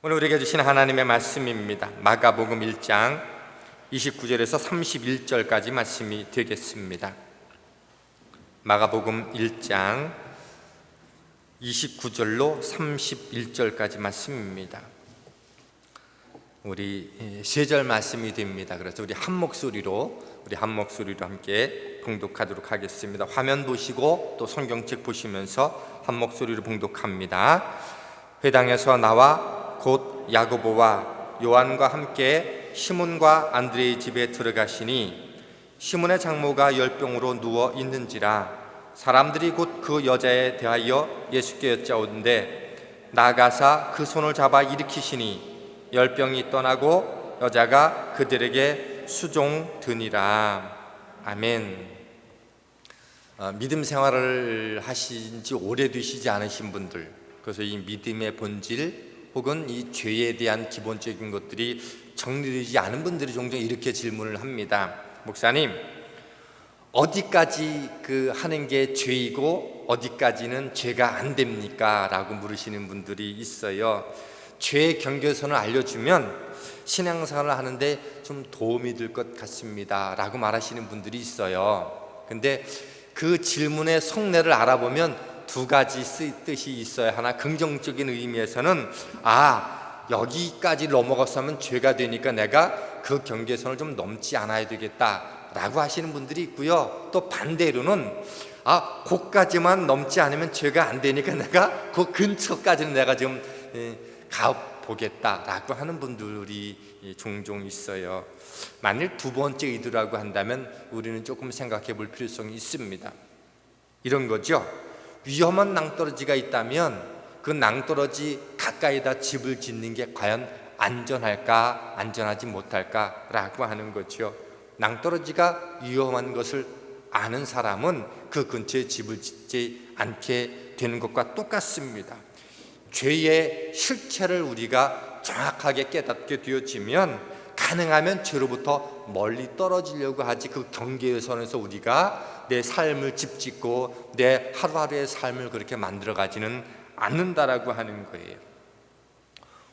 오늘 우리에게 주신 하나님의 말씀입니다. 마가복음 1장 29절에서 31절까지 말씀이 되겠습니다. 마가복음 1장 29절로 31절까지 말씀입니다. 우리 세 절 말씀이 됩니다. 그래서 우리 한 목소리로 함께 봉독하도록 하겠습니다. 화면 보시고 또 성경책 보시면서 한 목소리로 봉독합니다. 회당에서 나와 곧 야고보와 요한과 함께 시몬과 안드레의 집에 들어가시니 시몬의 장모가 열병으로 누워 있는지라 사람들이 곧 그 여자에 대하여 예수께 여짜오는데 나아가사 그 손을 잡아 일으키시니 열병이 떠나고 여자가 그들에게 수종드니라. 아멘. 믿음 생활을 하신 지 오래되시지 않으신 분들, 그래서 이 믿음의 본질 혹은 이 죄에 대한 기본적인 것들이 정리되지 않은 분들이 종종 이렇게 질문을 합니다. 목사님, 어디까지 하는 게 죄이고 어디까지는 죄가 안 됩니까? 라고 물으시는 분들이 있어요. 죄의 경계선을 알려주면 신앙생활을 하는데 좀 도움이 될 것 같습니다 라고 말하시는 분들이 있어요. 근데 그 질문의 속내를 알아보면 두 가지 뜻이 있어요. 하나, 긍정적인 의미에서는 여기까지 넘어갔으면 죄가 되니까 내가 그 경계선을 좀 넘지 않아야 되겠다 라고 하시는 분들이 있고요. 또 반대로는 거기까지만 넘지 않으면 죄가 안 되니까 내가 그 근처까지는 내가 좀 가보겠다 라고 하는 분들이 종종 있어요. 만일 두 번째 의도라고 한다면 우리는 조금 생각해 볼 필요성이 있습니다. 이런 거죠. 위험한 낭떠러지가 있다면 그 낭떠러지 가까이다 집을 짓는 게 과연 안전할까 안전하지 못할까 라고 하는 거죠. 낭떠러지가 위험한 것을 아는 사람은 그 근처에 집을 짓지 않게 되는 것과 똑같습니다. 죄의 실체를 우리가 정확하게 깨닫게 되어지면 가능하면 죄로부터 멀리 떨어지려고 하지 그 경계선에서 우리가 내 삶을 집짓고 내 하루하루의 삶을 그렇게 만들어가지는 않는다라고 하는 거예요.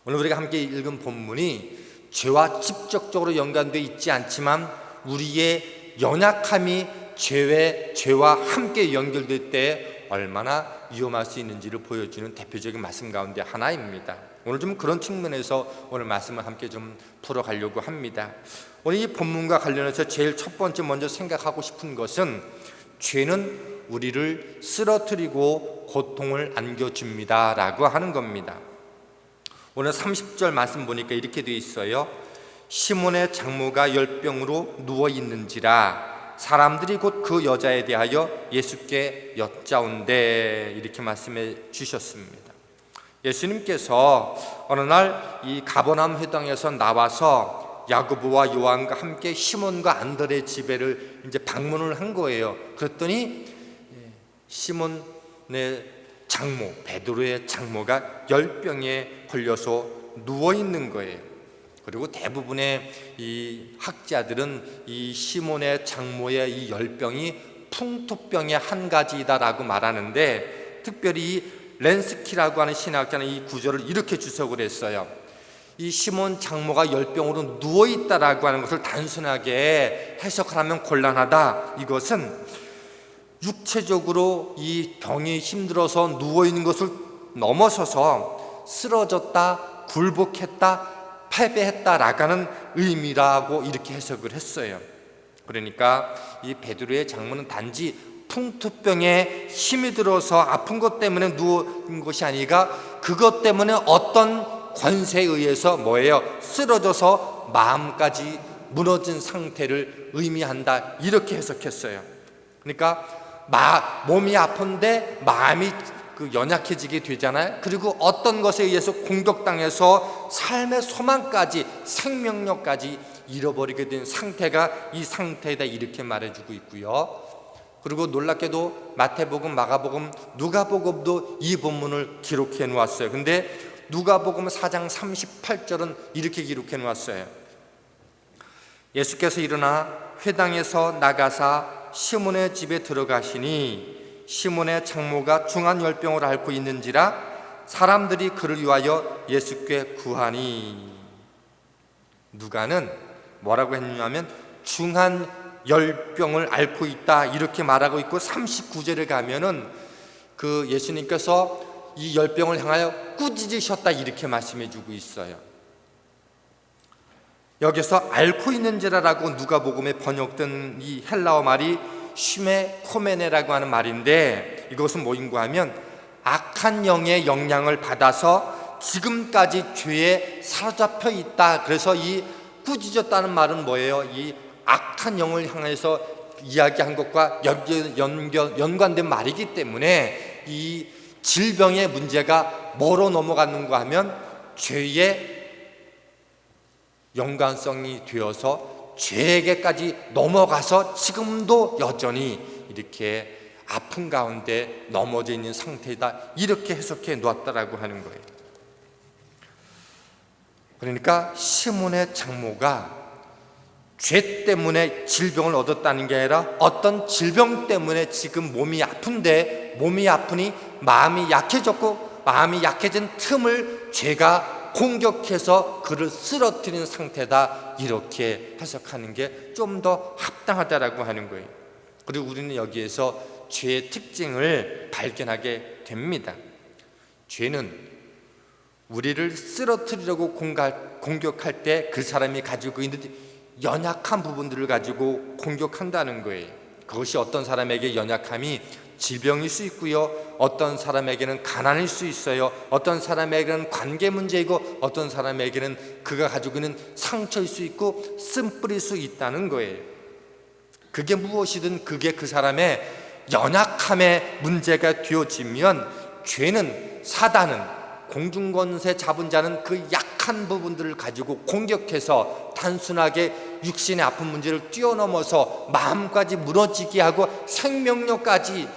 오늘 우리가 함께 읽은 본문이 죄와 직접적으로 연관되어 있지 않지만 우리의 연약함이 죄와 함께 연결될 때 얼마나 위험할 수 있는지를 보여주는 대표적인 말씀 가운데 하나입니다. 오늘 좀 그런 측면에서 오늘 말씀을 함께 좀 풀어가려고 합니다. 오늘 이 본문과 관련해서 제일 첫 번째 먼저 생각하고 싶은 것은 죄는 우리를 쓰러뜨리고 고통을 안겨줍니다 라고 하는 겁니다. 오늘 30절 말씀 보니까 이렇게 되어 있어요. 시몬의 장모가 열병으로 누워있는지라 사람들이 곧 그 여자에 대하여 예수께 여짜온대 이렇게 말씀해 주셨습니다. 예수님께서 어느 날 이 가버나움 회당에서 나와서 야고보와 요한과 함께 시몬과 안드레의 집에를 이제 방문을 한 거예요. 그랬더니 시몬의 장모, 베드로의 장모가 열병에 걸려서 누워 있는 거예요. 그리고 대부분의 이 학자들은 이 시몬의 장모의 이 열병이 풍토병의 한 가지다라고 말하는데, 특별히 렌스키라고 하는 신학자는 이 구절을 이렇게 주석을 했어요. 이 시몬 장모가 열병으로 누워있다라고 하는 것을 단순하게 해석하면 곤란하다. 이것은 육체적으로 이 병이 힘들어서 누워있는 것을 넘어서서 쓰러졌다, 굴복했다, 패배했다라고 하는 의미라고 이렇게 해석을 했어요. 그러니까 이 베드로의 장모는 단지 풍토병에 힘이 들어서 아픈 것 때문에 누운 것이 아니라 그것 때문에 어떤 권세에 의해서 쓰러져서 마음까지 무너진 상태를 의미한다 이렇게 해석했어요. 그러니까 몸이 아픈데 마음이 연약해지게 되잖아요. 그리고 어떤 것에 의해서 공격당해서 삶의 소망까지 생명력까지 잃어버리게 된 상태가 이 상태이다 이렇게 말해주고 있고요. 그리고 놀랍게도 마태복음, 마가복음, 누가복음도 이 본문을 기록해 놓았어요. 근데 누가복음 4장 38절은 이렇게 기록해 놓았어요. 예수께서 일어나 회당에서 나가사 시몬의 집에 들어가시니 시몬의 장모가 중한 열병을 앓고 있는지라 사람들이 그를 위하여 예수께 구하니. 누가는 뭐라고 했냐면 중한 열병을 앓고 있다 이렇게 말하고 있고, 39절에 가면은 그 예수님께서 이 열병을 향하여 꾸짖으셨다 이렇게 말씀해 주고 있어요. 여기서 앓고 있는 자라라고 누가복음에 번역된 이 헬라어 말이 슈메 코메네라고 하는 말인데, 이것은 뭐인가 하면 악한 영의 영향을 받아서 지금까지 죄에 사로잡혀 있다. 그래서 이 꾸짖었다는 말은 뭐예요? 이 악한 영을 향해서 이야기한 것과 연관된 말이기 때문에 이 질병의 문제가 뭐로 넘어갔는가 하면 죄의 연관성이 되어서 죄에게까지 넘어가서 지금도 여전히 이렇게 아픈 가운데 넘어져 있는 상태이다, 이렇게 해석해 놓았다라고 하는 거예요. 그러니까 시몬의 장모가 죄 때문에 질병을 얻었다는 게 아니라 어떤 질병 때문에 지금 몸이 아픈데, 몸이 아프니 마음이 약해졌고, 마음이 약해진 틈을 죄가 공격해서 그를 쓰러뜨리는 상태다, 이렇게 해석하는 게 좀 더 합당하다라고 하는 거예요. 그리고 우리는 여기에서 죄의 특징을 발견하게 됩니다. 죄는 우리를 쓰러뜨리려고 공격할 때 그 사람이 가지고 있는 연약한 부분들을 가지고 공격한다는 거예요. 그것이 어떤 사람에게 연약함이 질병일 수 있고요, 어떤 사람에게는 가난일 수 있어요, 어떤 사람에게는 관계 문제이고, 어떤 사람에게는 그가 가지고 있는 상처일 수 있고 쓴뿌릴 수 있다는 거예요. 그게 무엇이든 그게 그 사람의 연약함의 문제가 되어지면, 죄는, 사단은, 공중권세 잡은 자는 그 약한 부분들을 가지고 공격해서 단순하게 육신의 아픈 문제를 뛰어넘어서 마음까지 무너지게 하고 생명력까지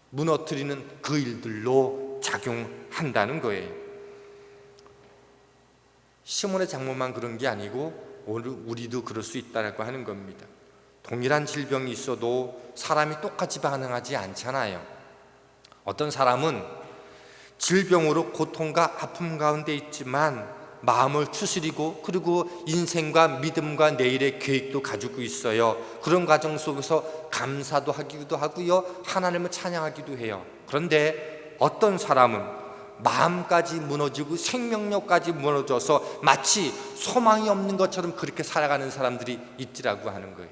무너뜨리는 그 일들로 작용한다는 거예요. 시몬의 장모만 그런 게 아니고 오늘 우리도 그럴 수 있다고 하는 겁니다. 동일한 질병이 있어도 사람이 똑같이 반응하지 않잖아요. 어떤 사람은 질병으로 고통과 아픔 가운데 있지만 마음을 추스리고, 그리고 인생과 믿음과 내일의 계획도 가지고 있어요. 그런 과정 속에서 감사도 하기도 하고요, 하나님을 찬양하기도 해요. 그런데 어떤 사람은 마음까지 무너지고 생명력까지 무너져서 마치 소망이 없는 것처럼 그렇게 살아가는 사람들이 있지라고 하는 거예요.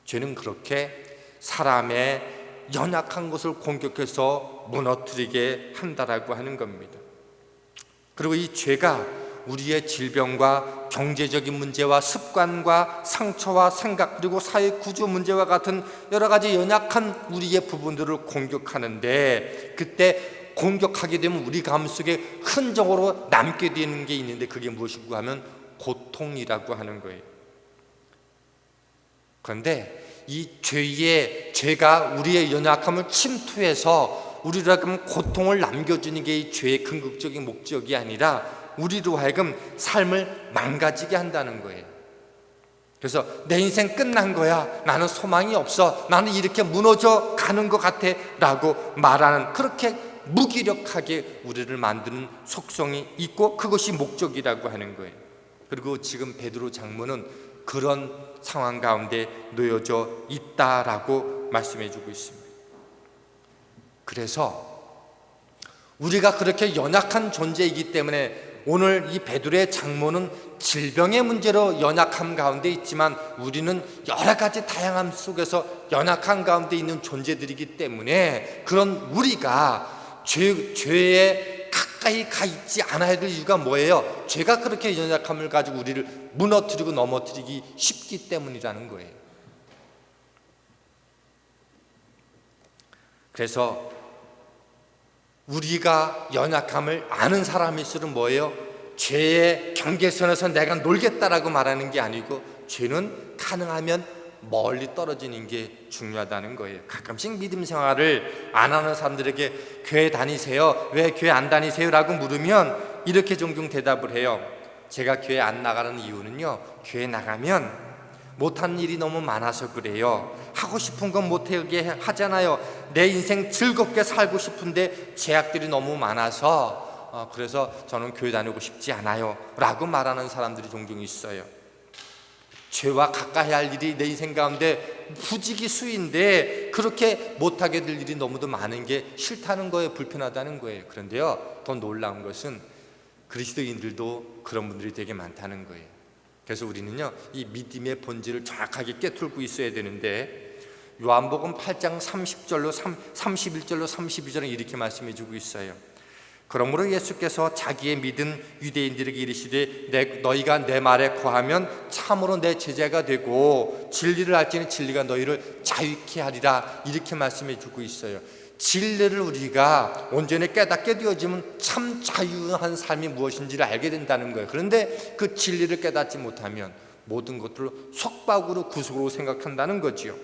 죄는 그렇게 사람의 연약한 것을 공격해서 무너뜨리게 한다라고 하는 겁니다. 그리고 이 죄가 우리의 질병과 경제적인 문제와 습관과 상처와 생각, 그리고 사회 구조 문제와 같은 여러 가지 연약한 우리의 부분들을 공격하는데, 그때 공격하게 되면 우리 마음속에 흔적으로 남게 되는 게 있는데, 그게 무엇이고 하면 고통이라고 하는 거예요. 그런데 이 죄가 우리의 연약함을 침투해서 우리로 하여금 고통을 남겨주는 게 이 죄의 궁극적인 목적이 아니라 우리로 하여금 삶을 망가지게 한다는 거예요. 그래서 내 인생 끝난 거야, 나는 소망이 없어, 나는 이렇게 무너져 가는 것 같아 라고 말하는, 그렇게 무기력하게 우리를 만드는 속성이 있고, 그것이 목적이라고 하는 거예요. 그리고 지금 베드로 장모는 그런 상황 가운데 놓여져 있다라고 말씀해 주고 있습니다. 그래서 우리가 그렇게 연약한 존재이기 때문에 오늘 이 베드로의 장모는 질병의 문제로 연약함 가운데 있지만, 우리는 여러 가지 다양함 속에서 연약한 가운데 있는 존재들이기 때문에, 그런 우리가 죄에 가까이 가 있지 않아야 될 이유가 뭐예요? 죄가 그렇게 연약함을 가지고 우리를 무너뜨리고 넘어뜨리기 쉽기 때문이라는 거예요. 그래서 우리가 연약함을 아는 사람일수록 뭐예요? 죄의 경계선에서 내가 놀겠다라고 말하는 게 아니고, 죄는 가능하면 멀리 떨어지는 게 중요하다는 거예요. 가끔씩 믿음 생활을 안 하는 사람들에게 교회 다니세요? 왜 교회 안 다니세요? 라고 물으면 이렇게 종종 대답을 해요. 제가 교회 안 나가는 이유는요, 교회 나가면 못하는 일이 너무 많아서 그래요. 하고 하고 싶은 건 못하게 하잖아요. 내 인생 즐겁게 살고 싶은데 제약들이 너무 많아서 그래서 저는 교회 다니고 싶지 않아요 라고 말하는 사람들이 종종 있어요. 죄와 가까이 할 일이 내 인생 가운데 부지기수인데 그렇게 못하게 될 일이 너무도 많은 게 싫다는 거예요. 불편하다는 거예요. 그런데요, 더 놀라운 것은 그리스도인들도 그런 분들이 되게 많다는 거예요. 그래서 우리는요, 이 믿음의 본질을 정확하게 꿰뚫고 있어야 되는데, 요한복음 8장 30절로 31절로 32절은 이렇게 말씀해 주고 있어요. 그러므로 예수께서 자기의 믿은 유대인들에게 이르시되 너희가 내 말에 거하면 참으로 내 제자가 되고 진리를 알지니 진리가 너희를 자유케 하리라, 이렇게 말씀해 주고 있어요. 진리를 우리가 온전히 깨닫게 되어지면 참 자유한 삶이 무엇인지를 알게 된다는 거예요. 그런데 그 진리를 깨닫지 못하면 모든 것들을 속박으로 구속으로 생각한다는 거지요.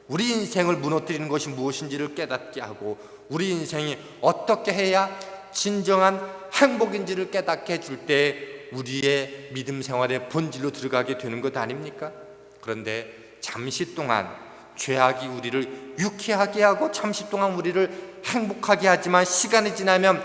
우리 인생을 무너뜨리는 것이 무엇인지를 깨닫게 하고 우리 인생이 어떻게 해야 진정한 행복인지를 깨닫게 해줄 때 우리의 믿음 생활의 본질로 들어가게 되는 것 아닙니까? 그런데 잠시 동안 죄악이 우리를 유쾌하게 하고 잠시 동안 우리를 행복하게 하지만 시간이 지나면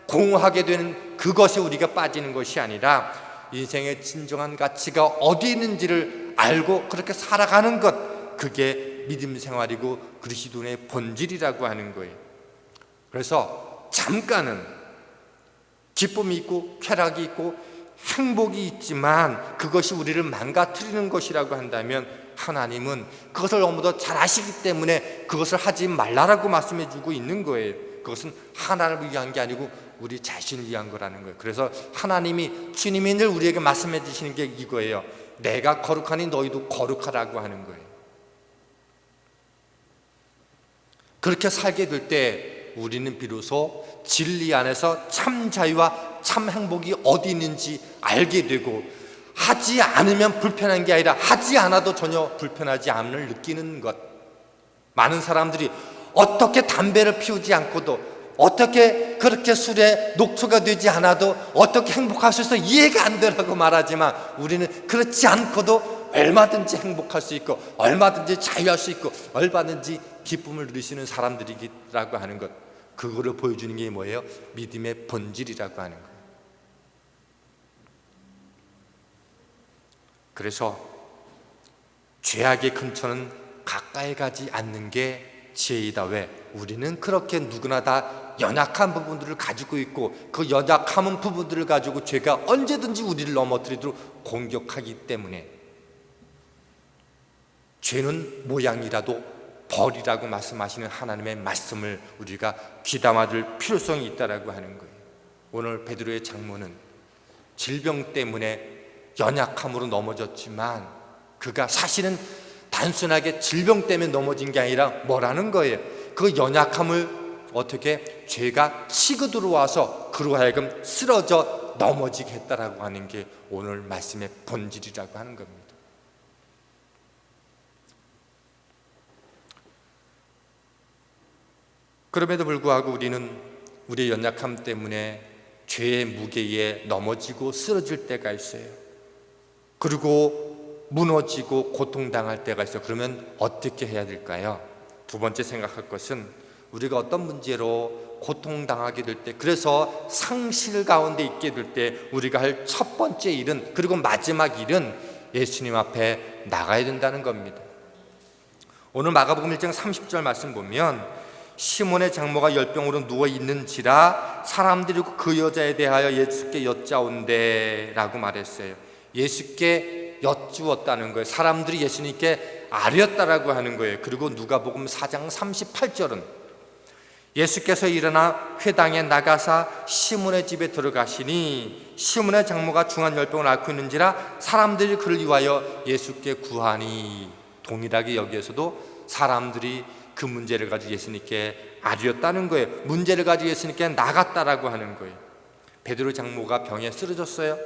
공허하게 되는 그것에 우리가 빠지는 것이 아니라 인생의 진정한 가치가 어디 있는지를 알고 그렇게 살아가는 것, 그게 믿음 생활이고 그리스도의 본질이라고 하는 거예요. 그래서 잠깐은 기쁨이 있고 쾌락이 있고 행복이 있지만 그것이 우리를 망가뜨리는 것이라고 한다면 하나님은 그것을 너무도 잘 아시기 때문에 그것을 하지 말라라고 말씀해 주고 있는 거예요. 그것은 하나님을 위한 게 아니고 우리 자신을 위한 거라는 거예요. 그래서 하나님이, 주님이 늘 우리에게 말씀해 주시는 게 이거예요. 내가 거룩하니 너희도 거룩하라고 하는 거예요. 그렇게 살게 될 때 우리는 비로소 진리 안에서 참 자유와 참 행복이 어디 있는지 알게 되고, 하지 않으면 불편한 게 아니라 하지 않아도 전혀 불편하지 않음을 느끼는 것. 많은 사람들이 어떻게 담배를 피우지 않고도, 어떻게 그렇게 술에 녹초가 되지 않아도 어떻게 행복할 수 있어 이해가 안 되라고 말하지만, 우리는 그렇지 않고도 얼마든지 행복할 수 있고 얼마든지 자유할 수 있고 얼마든지 기쁨을 누리시는 사람들이라고 하는 것, 그거를 보여주는 게 뭐예요? 믿음의 본질이라고 하는 거예요. 그래서 죄악의 근처는 가까이 가지 않는 게 지혜이다. 왜? 우리는 그렇게 누구나 다 연약한 부분들을 가지고 있고 그 연약한 부분들을 가지고 죄가 언제든지 우리를 넘어뜨리도록 공격하기 때문에 죄는 모양이라도 벌이라고 말씀하시는 하나님의 말씀을 우리가 귀담아들 필요성이 있다라고 하는 거예요. 오늘 베드로의 장모는 질병 때문에 연약함으로 넘어졌지만 그가 사실은 단순하게 질병 때문에 넘어진 게 아니라 뭐라는 거예요? 그 연약함을 어떻게 죄가 치고 들어와서 그로 하여금 쓰러져 넘어지게 했다라고 하는 게 오늘 말씀의 본질이라고 하는 겁니다. 그럼에도 불구하고 우리는 우리의 연약함 때문에 죄의 무게에 넘어지고 쓰러질 때가 있어요. 그리고 무너지고 고통당할 때가 있어요. 그러면 어떻게 해야 될까요? 두 번째 생각할 것은, 우리가 어떤 문제로 고통당하게 될 때, 그래서 상실 가운데 있게 될 때 우리가 할 첫 번째 일은, 그리고 마지막 일은 예수님 앞에 나가야 된다는 겁니다. 오늘 마가복음 1장 30절 말씀 보면 시몬의 장모가 열병으로 누워있는지라 사람들이 그 여자에 대하여 예수께 여짜온대 라고 말했어요. 예수께 여쭈었다는 거예요. 사람들이 예수님께 아뢰었다라고 하는 거예요. 그리고 누가복음 4장 38절은 예수께서 일어나 회당에 나가사 시몬의 집에 들어가시니 시몬의 장모가 중한 열병을 앓고 있는지라 사람들이 그를 위하여 예수께 구하니, 동일하게 여기에서도 사람들이 그 문제를 가지고 예수님께 아뢰었다는 거예요. 문제를 가지고 예수님께 나갔다라고 하는 거예요. 베드로 장모가 병에 쓰러졌어요.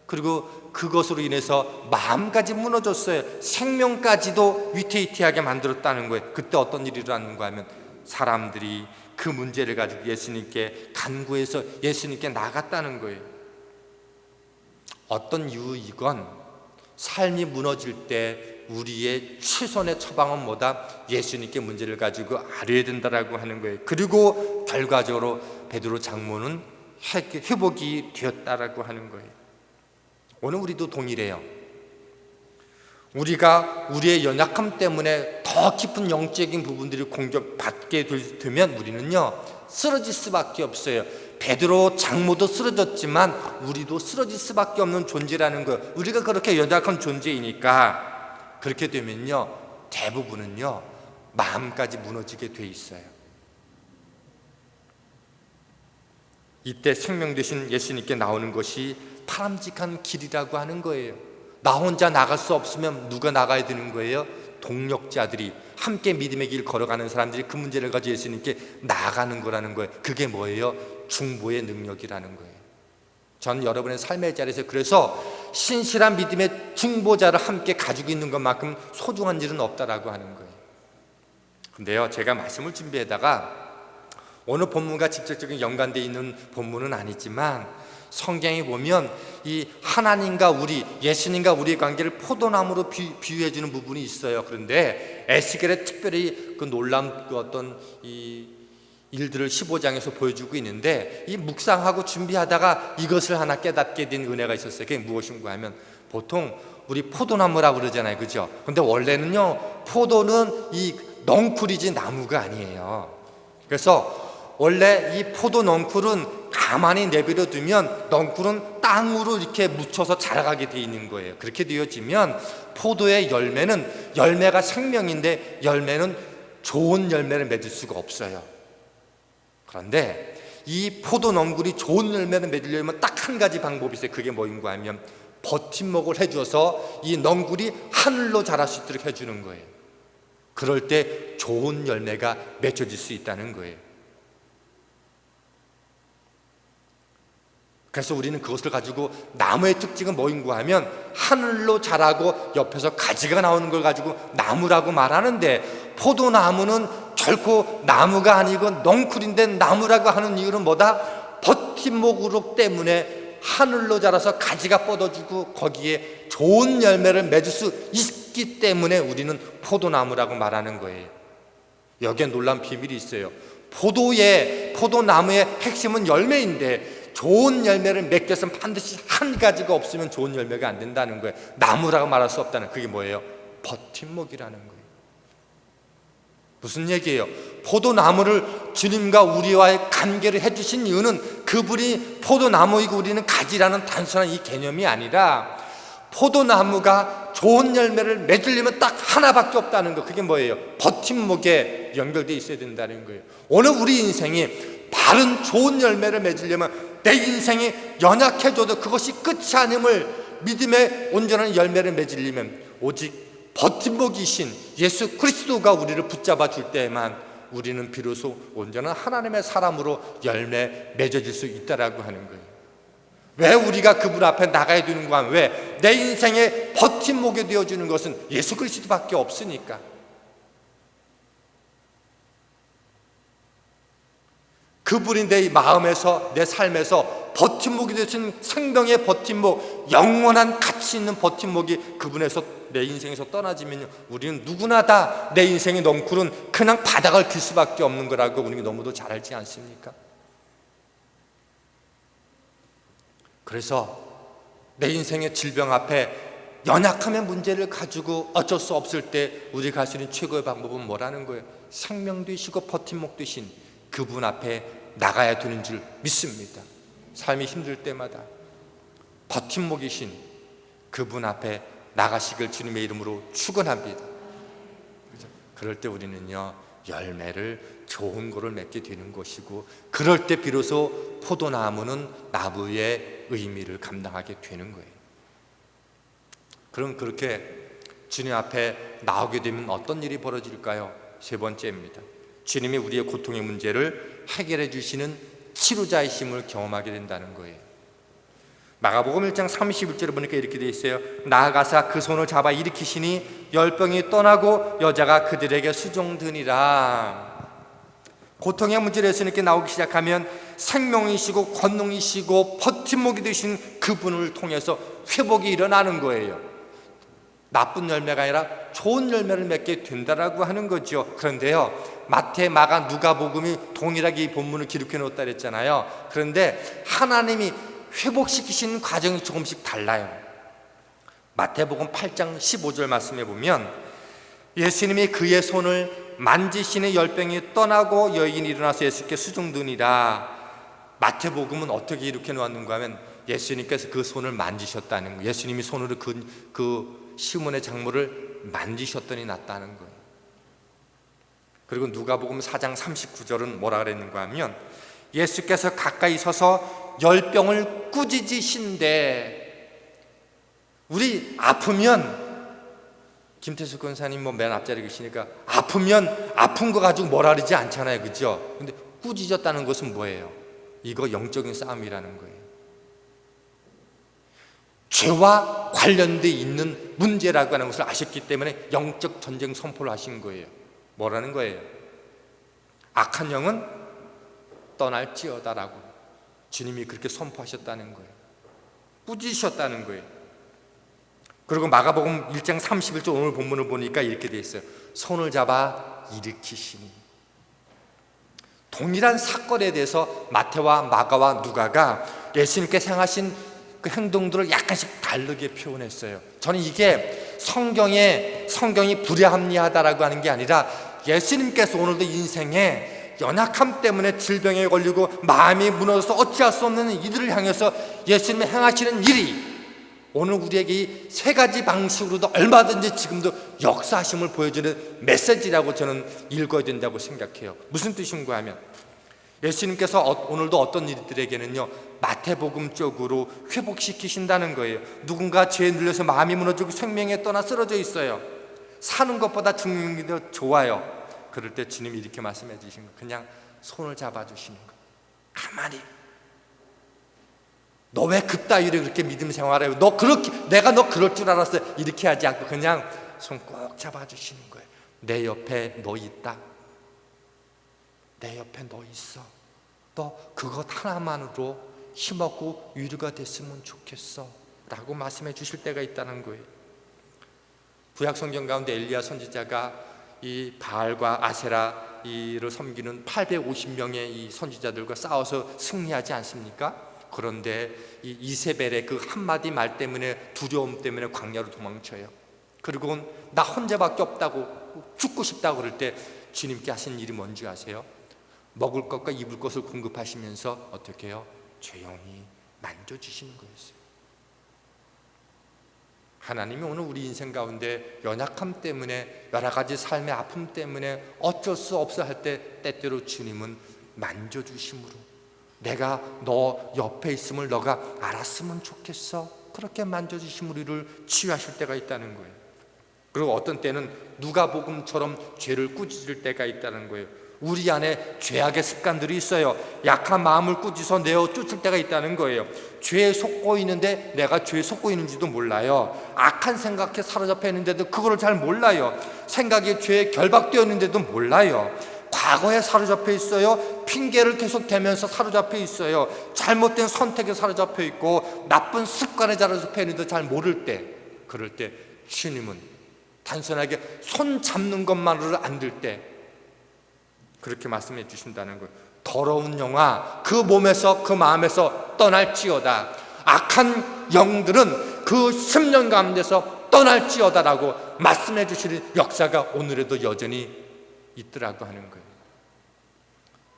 그리고 그것으로 인해서 마음까지 무너졌어요. 생명까지도 위태위태하게 만들었다는 거예요. 그때 어떤 일이 일어났는가 하면 사람들이 그 문제를 가지고 예수님께 간구해서 예수님께 나갔다는 거예요. 어떤 이유이건 삶이 무너질 때 우리의 최선의 처방은 뭐다? 예수님께 문제를 가지고 알아야 된다라고 하는 거예요. 그리고 결과적으로 베드로 장모는 회복이 되었다라고 하는 거예요. 오늘 우리도 동일해요. 우리가 우리의 연약함 때문에 더 깊은 영적인 부분들이 공격받게 되면 우리는요 쓰러질 수밖에 없어요. 베드로 장모도 쓰러졌지만 우리도 쓰러질 수밖에 없는 존재라는 거예요. 우리가 그렇게 연약한 존재이니까 그렇게 되면요 대부분은요 마음까지 무너지게 돼 있어요. 이때 생명 되신 예수님께 나오는 것이 바람직한 길이라고 하는 거예요. 나 혼자 나갈 수 없으면 누가 나가야 되는 거예요? 동력자들이, 함께 믿음의 길 걸어가는 사람들이 그 문제를 가지고 예수님께 나아가는 거라는 거예요. 그게 뭐예요? 중보의 능력이라는 거예요. 전 여러분의 삶의 자리에서 그래서 신실한 믿음의 중보자를 함께 가지고 있는 것만큼 소중한 일은 없다라고 하는 거예요. 근데요 제가 말씀을 준비하다가 오늘 본문과 직접적인 연관되어 있는 본문은 아니지만 성경에 보면 이 하나님과 우리, 예수님과 우리의 관계를 포도나무로 비유해 주는 부분이 있어요. 그런데 에스겔에 특별히 그 놀라운 그 어떤 이 일들을 15장에서 보여주고 있는데 이 묵상하고 준비하다가 이것을 하나 깨닫게 된 은혜가 있었어요. 그게 무엇인가 하면 보통 우리 포도나무라고 그러잖아요, 그죠? 근데 원래는요 포도는 이 넝쿨이지 나무가 아니에요. 그래서 원래 이 포도 넝쿨은 가만히 내버려 두면 넝쿨은 땅으로 이렇게 묻혀서 자라가게 되어 있는 거예요. 그렇게 되어지면 포도의 열매는, 열매가 생명인데 열매는 좋은 열매를 맺을 수가 없어요. 그런데 이 포도 넝쿨이 좋은 열매를 맺으려면 딱 한 가지 방법이 있어요. 그게 뭐인가 하면 버팀목을 해줘서 이 넝쿨이 하늘로 자랄 수 있도록 해주는 거예요. 그럴 때 좋은 열매가 맺혀질 수 있다는 거예요. 그래서 우리는 그것을 가지고 나무의 특징은 뭐인가 하면 하늘로 자라고 옆에서 가지가 나오는 걸 가지고 나무라고 말하는데 포도나무는 결코 나무가 아니고 넝쿨인데 나무라고 하는 이유는 뭐다? 버팀목으로 때문에 하늘로 자라서 가지가 뻗어주고 거기에 좋은 열매를 맺을 수 있기 때문에 우리는 포도나무라고 말하는 거예요. 여기에 놀라운 비밀이 있어요. 포도나무의 핵심은 열매인데 좋은 열매를 맺기 위해서는 반드시 한 가지가 없으면 좋은 열매가 안 된다는 거예요. 나무라고 말할 수 없다는, 그게 뭐예요? 버팀목이라는 거예요. 무슨 얘기예요? 포도나무를 주님과 우리와의 관계를 해주신 이유는 그분이 포도나무이고 우리는 가지라는 단순한 이 개념이 아니라 포도나무가 좋은 열매를 맺으려면 딱 하나밖에 없다는 거. 그게 뭐예요? 버팀목에 연결되어 있어야 된다는 거예요. 오늘 우리 인생이 바른 좋은 열매를 맺으려면 내 인생이 연약해져도 그것이 끝이 아님을 믿음의 온전한 열매를 맺으려면 오직 버팀목이신 예수 그리스도가 우리를 붙잡아 줄 때에만 우리는 비로소 온전한 하나님의 사람으로 열매 맺어질 수 있다라고 하는 거예요. 왜 우리가 그분 앞에 나가야 되는가 하면 왜? 내 인생의 버팀목이 되어주는 것은 예수 그리스도밖에 없으니까. 그분이 내 마음에서, 내 삶에서 버팀목이 되신 생명의 버팀목, 영원한 가치 있는 버팀목이 그분에서 내 인생에서 떠나지면 우리는 누구나 다 내 인생의 넝쿨은 그냥 바닥을 길 수밖에 없는 거라고 우리가 너무도 잘 알지 않습니까? 그래서 내 인생의 질병 앞에 연약함의 문제를 가지고 어쩔 수 없을 때 우리가 할 수 있는 최고의 방법은 뭐라는 거예요? 생명 되시고 버팀목 되신 그분 앞에 나가야 되는 줄 믿습니다. 삶이 힘들 때마다 버팀목이신 그분 앞에 나가시길 주님의 이름으로 축원합니다. 그럴 때 우리는요 열매를 좋은 거를 맺게 되는 것이고, 그럴 때 비로소 포도나무는 나무의 의미를 감당하게 되는 거예요. 그럼 그렇게 주님 앞에 나오게 되면 어떤 일이 벌어질까요? 세 번째입니다. 주님이 우리의 고통의 문제를 해결해 주시는 치료자이심을 경험하게 된다는 거예요. 마가복음 1장 31절에 보니까 이렇게 되어 있어요. 나아가사 그 손을 잡아 일으키시니 열병이 떠나고 여자가 그들에게 수종드니라. 고통의 문제를 예수님께 나오기 시작하면 생명이시고 권능이시고 버팀목이 되신 그분을 통해서 회복이 일어나는 거예요. 나쁜 열매가 아니라 좋은 열매를 맺게 된다라고 하는 거죠. 그런데요, 마태, 마가, 누가복음이 동일하게 이 본문을 기록해 놓았다 그랬잖아요. 그런데 하나님이 회복시키시는 과정이 조금씩 달라요. 마태복음 8장 15절 말씀에 보면 예수님이 그의 손을 만지시는 열병이 떠나고 여인이 일어나서 예수께 수종드니라. 마태복음은 어떻게 이렇게 놓았는가 하면 예수님께서 그 손을 만지셨다는 거예요. 예수님이 손으로 그 시몬의 장모를 만지셨더니 낫다는 거예요. 그리고 누가복음 4장 39절은 뭐라 그랬는가 하면 예수께서 가까이 서서 열병을 꾸짖으신데, 우리 아프면 김태수 권사님 맨 앞자리 계시니까 아프면 아픈 거 가지고 뭐라 그러지 않잖아요, 그죠? 근데 꾸짖었다는 것은 뭐예요? 이거 영적인 싸움이라는 거예요. 죄와 관련돼 있는 문제라고 하는 것을 아셨기 때문에 영적 전쟁 선포를 하신 거예요. 뭐라는 거예요? 악한 영은 떠날지어다라고 주님이 그렇게 선포하셨다는 거예요. 꾸짖으셨다는 거예요. 그리고 마가복음 1장 31절 오늘 본문을 보니까 이렇게 돼 있어요. 손을 잡아 일으키시니. 동일한 사건에 대해서 마태와 마가와 누가가 예수님께서 행하신 그 행동들을 약간씩 다르게 표현했어요. 저는 이게 성경이 불합리하다라고 하는 게 아니라 예수님께서 오늘도 인생에 연약함 때문에 질병에 걸리고 마음이 무너져서 어찌할 수 없는 이들을 향해서 예수님이 행하시는 일이 오늘 우리에게 이 세 가지 방식으로도 얼마든지 지금도 역사하심을 보여주는 메시지라고 저는 읽어야 된다고 생각해요. 무슨 뜻인가 하면 예수님께서 오늘도 어떤 이들에게는요 마태복음 쪽으로 회복시키신다는 거예요. 누군가 죄에 눌려서 마음이 무너지고 생명에 떠나 쓰러져 있어요. 사는 것보다 죽는 게 더 좋아요. 그럴 때 주님이 이렇게 말씀해 주신 거, 그냥 손을 잡아주시는 거. 가만히, 너 왜 그따위로 그렇게 믿음 생활해요? 내가 너 그럴 줄 알았어요. 이렇게 하지 않고 그냥 손 꼭 잡아주시는 거예요. 내 옆에 너 있다. 내 옆에 너 있어. 너 그것 하나만으로 힘없고 위로가 됐으면 좋겠어 라고 말씀해 주실 때가 있다는 거예요. 구약 성경 가운데 엘리야 선지자가 이 바알과 아세라를 섬기는 850명의 이 선지자들과 싸워서 승리하지 않습니까? 그런데 이 이세벨의 그 한마디 말 때문에, 두려움 때문에 광야로 도망쳐요. 그리고 나 혼자밖에 없다고, 죽고 싶다고 그럴 때 주님께 하신 일이 뭔지 아세요? 먹을 것과 입을 것을 공급하시면서 어떻게 해요? 조용히 만져주시는 거였어요. 하나님이 오늘 우리 인생 가운데 연약함 때문에, 여러 가지 삶의 아픔 때문에 어쩔 수 없어 할 때 때때로 주님은 만져주심으로, 내가 너 옆에 있음을 너가 알았으면 좋겠어, 그렇게 만져주심으로 우리를 치유하실 때가 있다는 거예요. 그리고 어떤 때는 누가복음처럼 죄를 꾸짖을 때가 있다는 거예요. 우리 안에 죄악의 습관들이 있어요. 약한 마음을 꾸짖어 내어 쫓을 때가 있다는 거예요. 죄에 속고 있는데 내가 죄에 속고 있는지도 몰라요. 악한 생각에 사로잡혀 있는데도 그거를 잘 몰라요. 생각이 죄에 결박되어 있는데도 몰라요. 과거에 사로잡혀 있어요. 핑계를 계속 대면서 사로잡혀 있어요. 잘못된 선택에 사로잡혀 있고 나쁜 습관에 사로잡혀 있는데 잘 모를 때, 그럴 때 주님은 단순하게 손 잡는 것만으로 안 될 때 그렇게 말씀해 주신다는 거예요. 더러운 영아 그 몸에서 그 마음에서 떠날지어다. 악한 영들은 그 심령 가운데서 떠날지어다라고 말씀해 주시는 역사가 오늘에도 여전히 있더라고 하는 거예요.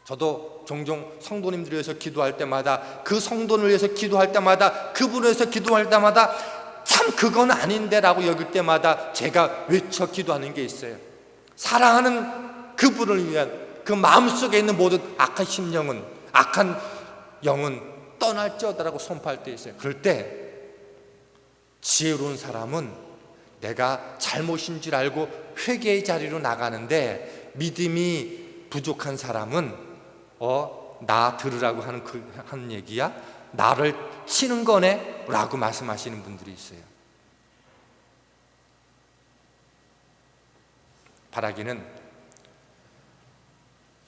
저도 종종 성도님들을 위해서 기도할 때마다, 그 성도를 위해서 기도할 때마다, 그분을 위해서 기도할 때마다 참 그건 아닌데 라고 여길 때마다 제가 외쳐 기도하는 게 있어요. 사랑하는 그분을 위한 그 마음속에 있는 모든 악한 심령은, 악한 영은 떠날지어다라고 선포할 때 있어요. 그럴 때 지혜로운 사람은 내가 잘못인 줄 알고 회개의 자리로 나가는데, 믿음이 부족한 사람은 나 들으라고 하는 얘기야? 나를 치는 거네? 라고 말씀하시는 분들이 있어요. 바라기는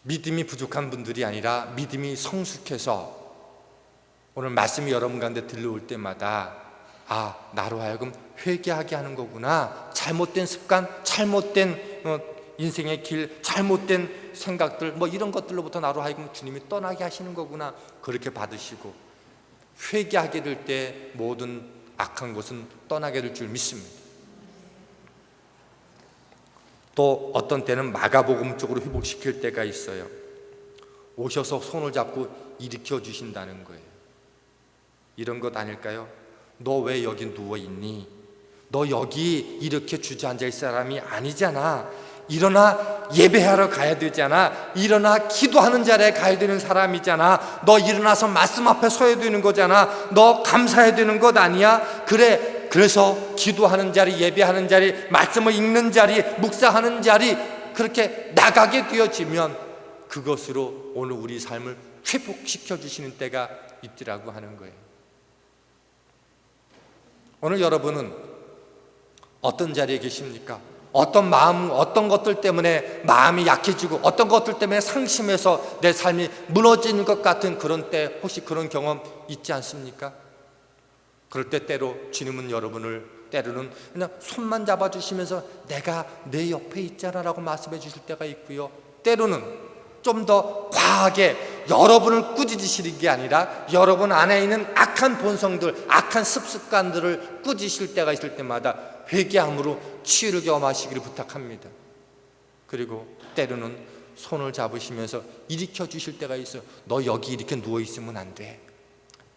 믿음이 부족한 분들이 아니라 믿음이 성숙해서 오늘 말씀이 여러분 가운데 들려올 때마다 나로 하여금 회개하게 하는 거구나. 잘못된 습관, 잘못된 인생의 길, 잘못된 생각들 이런 것들로부터 나로 하여금 주님이 떠나게 하시는 거구나. 그렇게 받으시고 회개하게 될 때 모든 악한 것은 떠나게 될 줄 믿습니다. 또 어떤 때는 마가복음 쪽으로 회복시킬 때가 있어요. 오셔서 손을 잡고 일으켜 주신다는 거예요. 이런 것 아닐까요? 너 왜 여기 누워있니? 너 여기 이렇게 주저앉아 있을 사람이 아니잖아. 일어나 예배하러 가야 되잖아. 일어나 기도하는 자리에 가야 되는 사람이잖아. 너 일어나서 말씀 앞에 서야 되는 거잖아. 너 감사해야 되는 것 아니야? 그래, 그래서 기도하는 자리, 예배하는 자리, 말씀을 읽는 자리, 묵상하는 자리 그렇게 나가게 되어지면 그것으로 오늘 우리 삶을 회복시켜 주시는 때가 있더라고 하는 거예요. 오늘 여러분은 어떤 자리에 계십니까? 어떤 마음, 어떤 것들 때문에 마음이 약해지고 어떤 것들 때문에 상심해서 내 삶이 무너지는 것 같은 그런 때 혹시 그런 경험 있지 않습니까? 그럴 때 때로 주님은 여러분을 때로는 그냥 손만 잡아주시면서 내가 내 옆에 있잖아 라고 말씀해 주실 때가 있고요, 때로는 좀 더 과하게 여러분을 꾸짖으시는 게 아니라 여러분 안에 있는 악한 본성들, 악한 습관들을 꾸짖으실 때가 있을 때마다 회개함으로 치유를 경험하시기를 부탁합니다. 그리고 때로는 손을 잡으시면서 일으켜 주실 때가 있어요. 너 여기 이렇게 누워있으면 안 돼.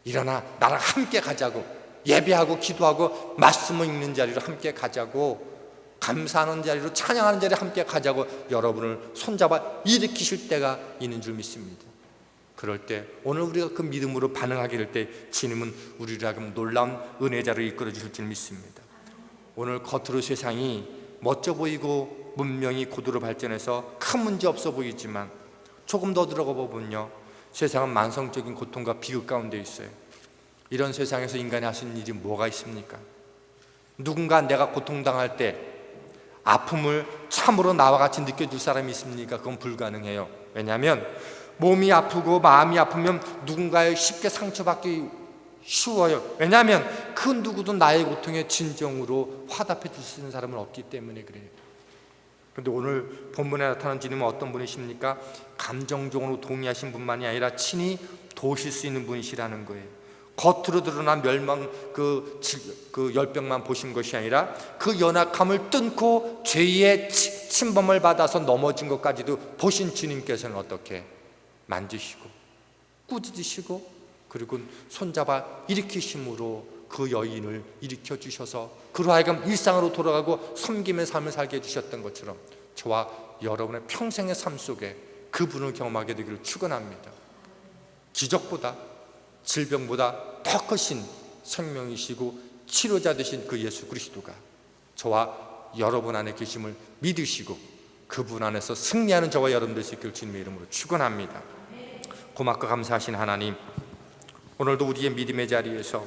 일어나 나랑 함께 가자고. 예배하고 기도하고 말씀을 읽는 자리로 함께 가자고. 감사하는 자리로, 찬양하는 자리에 함께 가자고 여러분을 손잡아 일으키실 때가 있는 줄 믿습니다. 그럴 때 오늘 우리가 그 믿음으로 반응하게 될 때 주님은 우리를 하여금 놀라운 은혜자로 이끌어 주실 줄 믿습니다. 오늘 겉으로 세상이 멋져 보이고 문명이 고도로 발전해서 큰 문제 없어 보이지만 조금 더 들어가 보면요, 세상은 만성적인 고통과 비극 가운데 있어요. 이런 세상에서 인간이 할 수 있는 일이 뭐가 있습니까? 누군가 내가 고통당할 때 아픔을 참으로 나와 같이 느껴줄 사람이 있습니까? 그건 불가능해요. 왜냐하면 몸이 아프고 마음이 아프면 누군가에 쉽게 상처받기 쉬워요. 왜냐하면 그 누구도 나의 고통에 진정으로 화답해 줄 수 있는 사람은 없기 때문에 그래요. 그런데 오늘 본문에 나타난 주님은 어떤 분이십니까? 감정적으로 동의하신 분만이 아니라 친히 도우실 수 있는 분이시라는 거예요. 겉으로 드러난 멸망 그 열병만 보신 것이 아니라 그 연약함을 뚫고 죄의 침범을 받아서 넘어진 것까지도 보신 주님께서는 어떻게 만지시고 꾸짖으시고 그리고 손잡아 일으키심으로 그 여인을 일으켜 주셔서 그로 하여금 일상으로 돌아가고 섬김의 삶을 살게 해주셨던 것처럼 저와 여러분의 평생의 삶 속에 그분을 경험하게 되기를 축원합니다. 기적보다 질병보다 더 크신 생명이시고 치료자 되신 그 예수 그리스도가 저와 여러분 안에 계심을 믿으시고 그분 안에서 승리하는 저와 여러분 될 수 있기를 주님의 이름으로 축원합니다. 고맙고 감사하신 하나님, 오늘도 우리의 믿음의 자리에서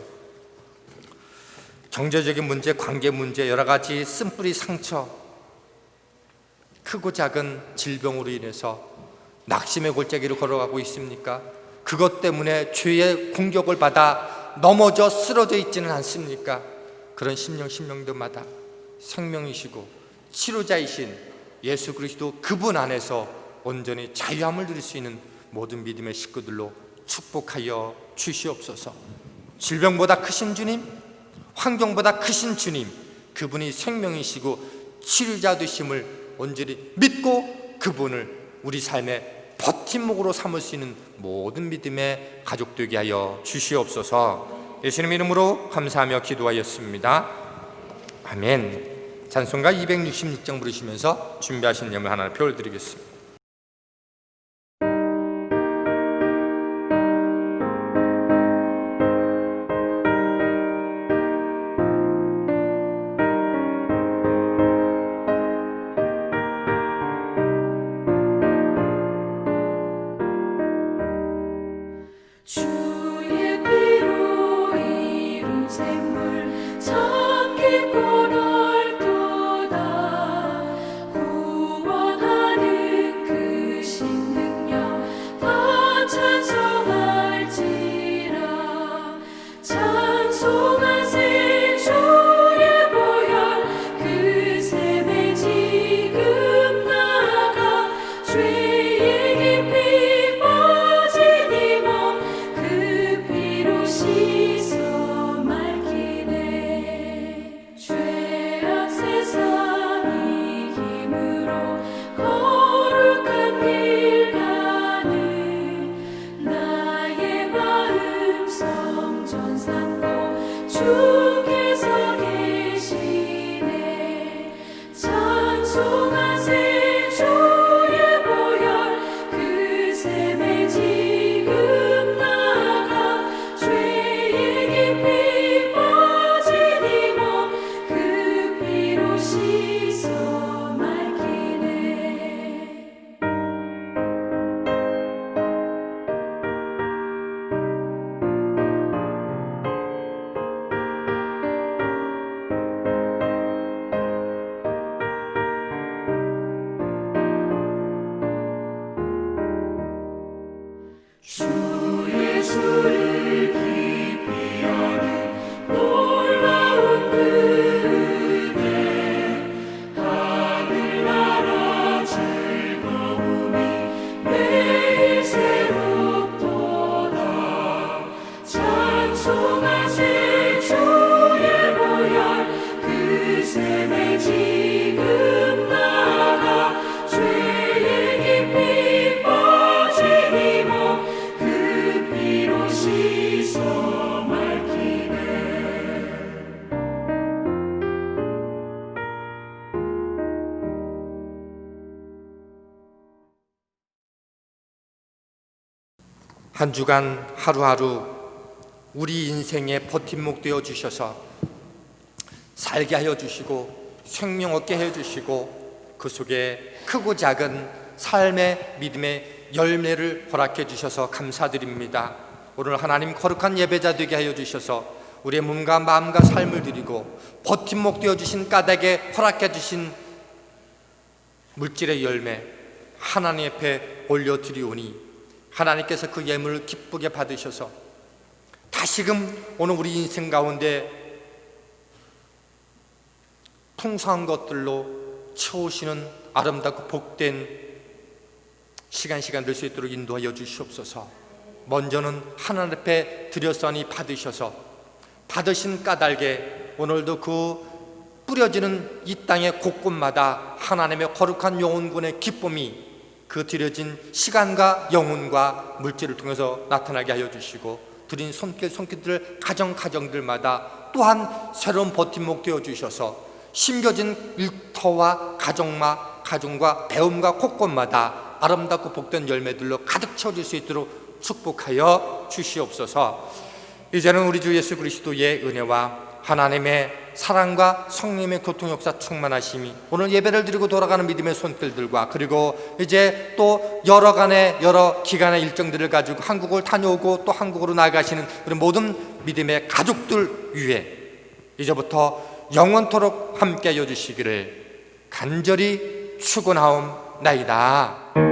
경제적인 문제, 관계 문제, 여러 가지 쓴뿌리 상처, 크고 작은 질병으로 인해서 낙심의 골짜기를 걸어가고 있습니까? 그것 때문에 죄의 공격을 받아 넘어져 쓰러져 있지는 않습니까? 그런 심령들마다 생명이시고 치료자이신 예수 그리스도 그분 안에서 온전히 자유함을 누릴 수 있는 모든 믿음의 식구들로 축복하여 주시옵소서. 질병보다 크신 주님, 환경보다 크신 주님, 그분이 생명이시고 치료자 되심을 온전히 믿고 그분을 우리 삶의 버팀목으로 삼을 수 있는 모든 믿음의 가족 되게 하여 주시옵소서. 예수님 이름으로 감사하며 기도하였습니다. 아멘. 찬송가 266장 부르시면서 준비하신 예물 하나 표를 드리겠습니다. 주의 피로 이룬 샘물 참 깊고 넓도다. 구원하는 한 주간 하루하루 우리 인생의 버팀목 되어 주셔서 살게 하여 주시고 생명 얻게 해 주시고 그 속에 크고 작은 삶의 믿음의 열매를 허락해 주셔서 감사드립니다. 오늘 하나님 거룩한 예배자 되게 하여 주셔서 우리의 몸과 마음과 삶을 드리고 버팀목 되어 주신 까닭에 허락해 주신 물질의 열매 하나님 앞에 올려드리오니 하나님께서 그 예물을 기쁘게 받으셔서 다시금 오늘 우리 인생 가운데 풍성한 것들로 채우시는 아름답고 복된 시간 될 수 있도록 인도하여 주시옵소서. 먼저는 하나님 앞에 드렸으니 받으셔서 받으신 까닭에 오늘도 그 뿌려지는 이 땅의 곳곳마다 하나님의 거룩한 영혼군의 기쁨이 그 드려진 시간과 영혼과 물질을 통해서 나타나게 하여 주시고 드린 손길들 가정들마다 또한 새로운 버팀목 되어 주셔서 심겨진 일터와 가정과 배움과 곳곳마다 아름답고 복된 열매들로 가득 채워질 수 있도록 축복하여 주시옵소서. 이제는 우리 주 예수 그리스도의 은혜와 하나님의 사랑과 성령의 교통 역사 충만하심이 오늘 예배를 드리고 돌아가는 믿음의 손길들과 그리고 이제 또 여러 기간의 일정들을 가지고 한국을 다녀오고 또 한국으로 나아가시는 우리 모든 믿음의 가족들 위해 이제부터 영원토록 함께하여 주시기를 간절히 축원하옵나이다.